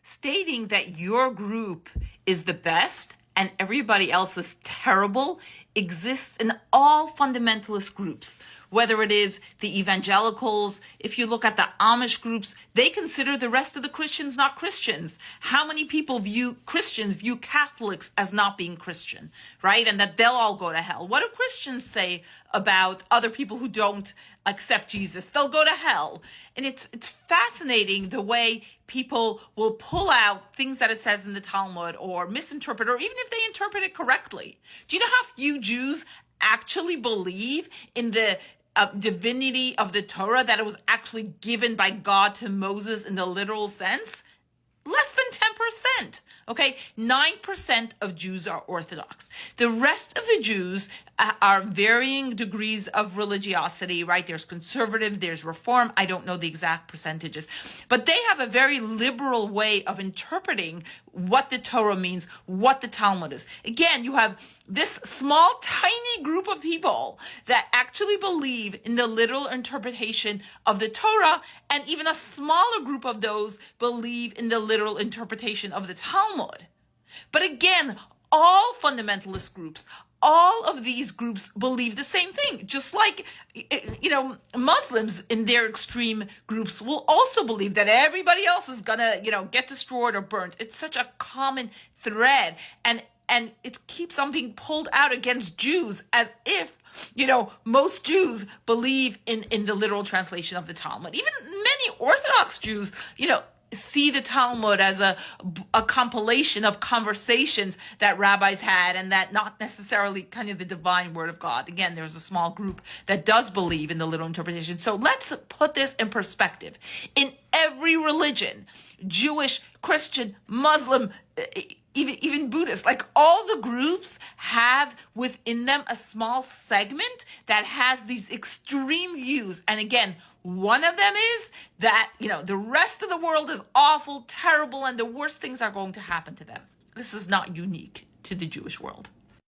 stating that your group is the best and everybody else is terrible exists in all fundamentalist groups, whether it is the evangelicals. If you look at the Amish groups, they consider the rest of the Christians not Christians. How many people view Catholics as not being Christian, right? And that they'll all go to hell. What do Christians say about other people who don't accept Jesus? They'll go to hell. And it's fascinating the way people will pull out things that it says in the Talmud or misinterpret, or even if they interpret it correctly. Do you know how few Jews actually believe in the divinity of the Torah, that it was actually given by God to Moses in the literal sense? Less than 10%. Okay, 9% of Jews are Orthodox. The rest of the Jews are varying degrees of religiosity, right? There's conservative, there's reform. I don't know the exact percentages, but they have a very liberal way of interpreting what the Torah means, what the Talmud is. Again, you have this small, tiny group of people that actually believe in the literal interpretation of the Torah, and even a smaller group of those believe in the literal interpretation of the Talmud. But again, all fundamentalist groups, all of these groups believe the same thing. Just like, Muslims in their extreme groups will also believe that everybody else is gonna, get destroyed or burnt. It's such a common thread. And it keeps on being pulled out against Jews as if, most Jews believe in the literal translation of the Talmud. Even many Orthodox Jews, see the Talmud as a compilation of conversations that rabbis had, and that not necessarily kind of the divine word of God. Again, there's a small group that does believe in the literal interpretation. So let's put this in perspective. In every religion, Jewish, Christian, Muslim, even Buddhist, like all the groups have within them a small segment that has these extreme views. And again, one of them is that, the rest of the world is awful, terrible, and the worst things are going to happen to them. This is not unique to the Jewish world.